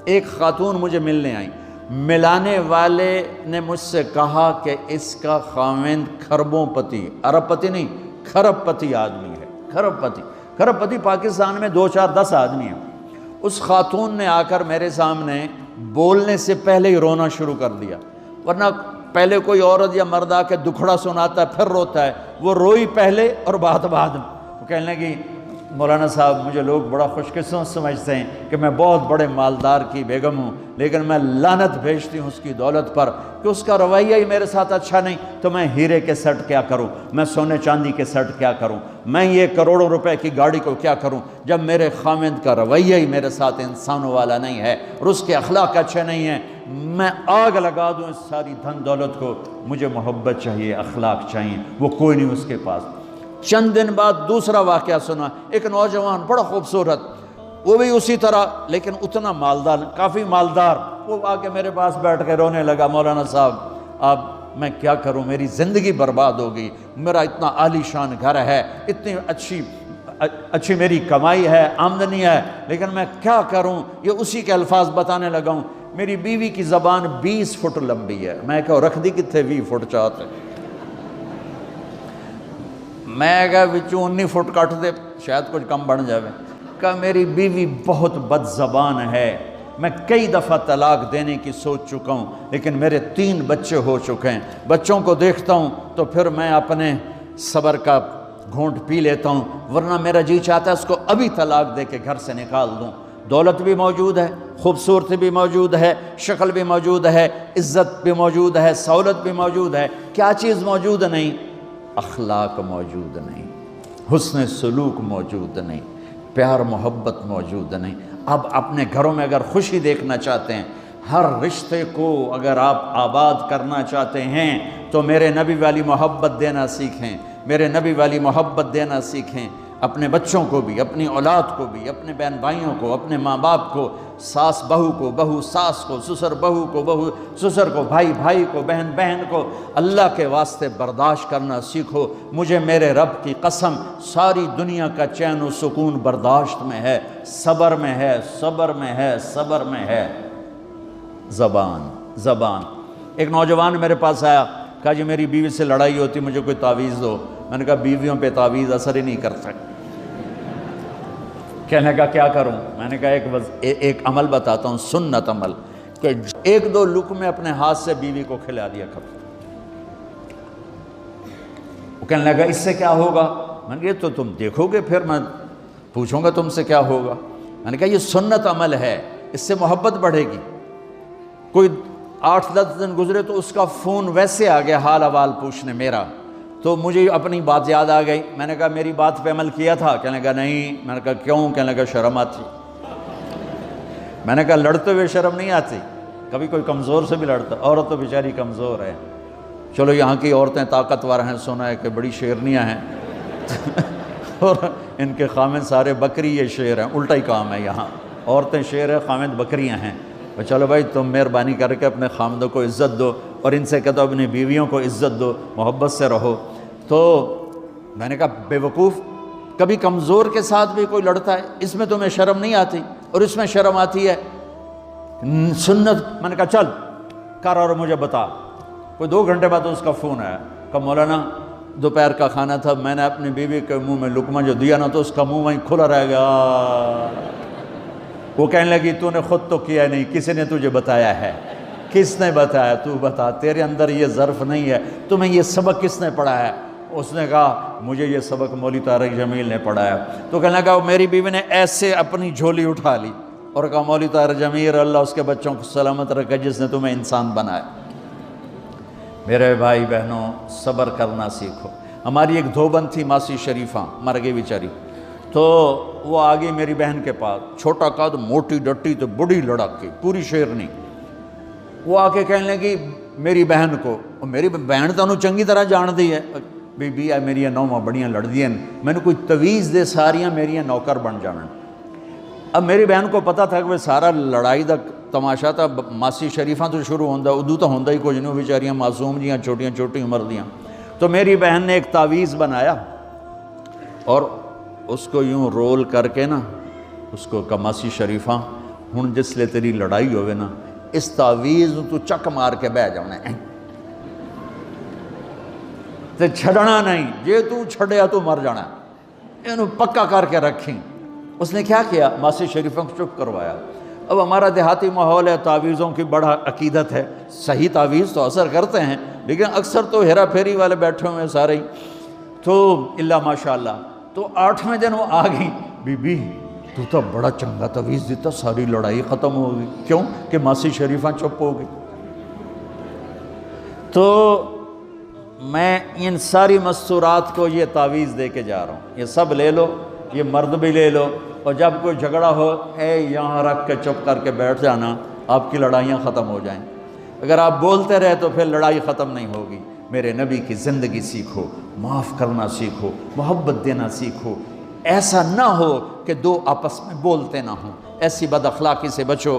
ایک خاتون مجھے ملنے آئیں، ملانے والے نے مجھ سے کہا کہ اس کا خاوند کھربوں پتی، ارب پتی نہیں، کھرب پتی آدمی ہے، کھرب پتی پاکستان میں 2 4 10 آدمی ہیں۔ اس خاتون نے آ کر میرے سامنے بولنے سے پہلے ہی رونا شروع کر دیا، ورنہ پہلے کوئی عورت یا مرد آ کے دکھڑا سناتا ہے پھر روتا ہے، وہ روئی پہلے اور بات بعد میں۔ وہ کہنے لگی مولانا صاحب مجھے لوگ بڑا خوش قسمت سمجھتے ہیں کہ میں بہت بڑے مالدار کی بیگم ہوں، لیکن میں لعنت بھیجتی ہوں اس کی دولت پر کہ اس کا رویہ ہی میرے ساتھ اچھا نہیں، تو میں ہیرے کے سیٹ کیا کروں، میں سونے چاندی کے سیٹ کیا کروں، میں یہ کروڑوں روپے کی گاڑی کو کیا کروں جب میرے خاوند کا رویہ ہی میرے ساتھ انسانوں والا نہیں ہے اور اس کے اخلاق اچھے نہیں ہیں۔ میں آگ لگا دوں اس ساری دھن دولت کو، مجھے محبت چاہیے، اخلاق چاہیے، وہ کوئی نہیں اس کے پاس۔ چند دن بعد دوسرا واقعہ سنا، ایک نوجوان بڑا خوبصورت، وہ بھی اسی طرح لیکن اتنا مالدار، کافی مالدار، وہ آ کے میرے پاس بیٹھ کے رونے لگا، مولانا صاحب اب میں کیا کروں، میری زندگی برباد ہو گئی، میرا اتنا عالی شان گھر ہے، اتنی اچھی میری کمائی ہے، آمدنی ہے، لیکن میں کیا کروں۔ یہ اسی کے الفاظ بتانے لگا ہوں، میری بیوی کی زبان 20 فٹ لمبی ہے۔ میں کہا رکھ دی کتنے 20 فٹ چاہتے، میں کہا وچوں 19 فٹ کٹ دے شاید کچھ کم بن جاوے۔ کہا میری بیوی بہت بد زبان ہے، میں کئی دفعہ طلاق دینے کی سوچ چکا ہوں، لیکن میرے 3 بچے ہو چکے ہیں، بچوں کو دیکھتا ہوں تو پھر میں اپنے صبر کا گھونٹ پی لیتا ہوں، ورنہ میرا جی چاہتا ہے اس کو ابھی طلاق دے کے گھر سے نکال دوں۔ دولت بھی موجود ہے، خوبصورتی بھی موجود ہے، شکل بھی موجود ہے، عزت بھی موجود ہے، سہولت بھی موجود ہے، کیا چیز موجود نہیں؟ اخلاق موجود نہیں، حسن سلوک موجود نہیں، پیار محبت موجود نہیں۔ اب اپنے گھروں میں اگر خوشی دیکھنا چاہتے ہیں، ہر رشتے کو اگر آپ آباد کرنا چاہتے ہیں تو میرے نبی والی محبت دینا سیکھیں، میرے نبی والی محبت دینا سیکھیں، اپنے بچوں کو بھی، اپنی اولاد کو بھی، اپنے بہن بھائیوں کو، اپنے ماں باپ کو، ساس بہو کو، بہو ساس کو، سسر بہو کو، بہو سسر کو، بھائی بھائی کو، بہن بہن کو، اللہ کے واسطے برداشت کرنا سیکھو۔ مجھے میرے رب کی قسم ساری دنیا کا چین و سکون برداشت میں ہے، صبر میں ہے، صبر میں ہے، صبر میں ہے۔ زبان۔ ایک نوجوان میرے پاس آیا، کہا جی میری بیوی سے لڑائی ہوتی، مجھے کوئی تعویذ دو۔ میں نے کہا بیویوں پہ تعویذ اثر ہی نہیں کرتا۔ کہنے لگا کیا کروں؟ میں نے کہا ایک عمل بتاتا ہوں، سنت عمل، کہ 1-2 لقمے اپنے ہاتھ سے بیوی کو کھلا دیا کرو۔ وہ کہنے لگا اس سے کیا ہوگا؟ میں نے کہا تو تم دیکھو گے، پھر میں پوچھوں گا تم سے کیا ہوگا۔ میں نے کہا یہ سنت عمل ہے، اس سے محبت بڑھے گی۔ کوئی 8-10 دن گزرے تو اس کا فون ویسے آ گیا حال احوال پوچھنے میرا، تو مجھے اپنی بات یاد آ گئی۔ میں نے کہا میری بات پہ عمل کیا تھا؟ کہنے لگا نہیں۔ میں نے کہا کیوں؟ کہنے لگا شرم آتی۔ میں نے کہا لڑتے ہوئے شرم نہیں آتی؟ کبھی کوئی کمزور سے بھی لڑتا، عورت تو بیچاری کمزور ہے، چلو یہاں کی عورتیں طاقتور ہیں، سنا ہے کہ بڑی شیرنیاں ہیں اور ان کے خامد سارے بکری یہ شیر ہیں، الٹا ہی کام ہے، یہاں عورتیں شیر ہیں، خامد بکریاں ہیں۔ چلو بھائی تم مہربانی کر کے اپنے خامدوں کو عزت دو، اور ان سے کہتا اپنی بیویوں کو عزت دو، محبت سے رہو۔ تو میں نے کہا بے وقوف، کبھی کمزور کے ساتھ بھی کوئی لڑتا ہے، اس میں تمہیں شرم نہیں آتی؟ اور اس میں شرم آتی ہے سنت۔ میں نے کہا چل کر اور مجھے بتا۔ کوئی 2 گھنٹے بعد اس کا فون آیا، کہا مولانا دوپہر کا کھانا تھا، میں نے اپنی بیوی کے منہ میں لقمہ جو دیا نا تو اس کا منہ وہیں کھلا رہ گیا۔ وہ کہنے لگی تو نے خود تو کیا نہیں، کسی نے تجھے بتایا ہے؟ کس نے بتایا؟ تو بتا، تیرے اندر یہ ظرف نہیں ہے، تمہیں یہ سبق کس نے پڑھایا ہے؟ اس نے کہا مجھے یہ سبق مولوی طارق جمیل نے پڑھایا۔ تو کہنے لگا میری بیوی نے ایسے اپنی جھولی اٹھا لی اور کہا مولوی طارق جمیل اللہ اس کے بچوں کو سلامت رکھے جس نے تمہیں انسان بنایا۔ میرے بھائی بہنوں صبر کرنا سیکھو۔ ہماری ایک دھوبن تھی ماسی شریفہ، مر گئی بیچاری، تو وہ آ گئی میری بہن کے پاس، چھوٹا قد، موٹی ڈٹی تو بڑی لڑکی، پوری شیرنی۔ وہ آ کے کہنے لگی میری بہن کو، اور میری بہن تو انہوں چنگی طرح جان دی ہے، بی بی میری نوواں بڑیاں لڑ دی ہیں، میں نے کوئی تویز دے ساریاں میری نوکر بن جان۔ اب میری بہن کو پتہ تھا کہ وہ سارا لڑائی دا تماشا تھا، ماسی شریفہ تو شروع ہوندہ، ادو تو ہوندہ ہی کچھ نہیں، بیچاریاں معصوم جیاں چھوٹیاں چھوٹی عمر دیاں۔ تو میری بہن نے ایک تعویذ بنایا اور اس کو یوں رول کر کے نا، اس کو کہا ماسی شریفہ ہن جس لے تیری لڑائی ہوئے نا اس تعویز تو چک مار کے بہ جانا ہے تے چھڑنا نہیں، جے تو چھڑیا تو مر جانا ہے، انہوں پکا کر کے رکھیں۔ اس نے کیا کیا؟ ماسی شریفوں کو چپ کروایا۔ اب ہمارا دیہاتی ماحول ہے، تعویذوں کی بڑا عقیدت ہے، صحیح تعویذ تو اثر کرتے ہیں لیکن اکثر تو ہیرا پھیری والے بیٹھے ہوئے ہیں سارے ہی، تو اللہ ماشاءاللہ۔ تو 8ویں دن وہ آ گئی، بی بی تو بڑا چنگا تعویذ دیتا، ساری لڑائی ختم ہو گئی۔ کیوں کہ ماسی شریفہ چپ ہو گئی۔ تو میں ان ساری مستورات کو یہ تعویذ دے کے جا رہا ہوں، یہ سب لے لو، یہ مرد بھی لے لو، اور جب کوئی جھگڑا ہو یہاں رکھ کے چپ کر کے بیٹھ جانا، آپ کی لڑائیاں ختم ہو جائیں۔ اگر آپ بولتے رہے تو پھر لڑائی ختم نہیں ہوگی۔ میرے نبی کی زندگی سیکھو، معاف کرنا سیکھو، محبت دینا سیکھو، ایسا نہ ہو کہ دو آپس میں بولتے نہ ہوں، ایسی بد اخلاقی سے بچو۔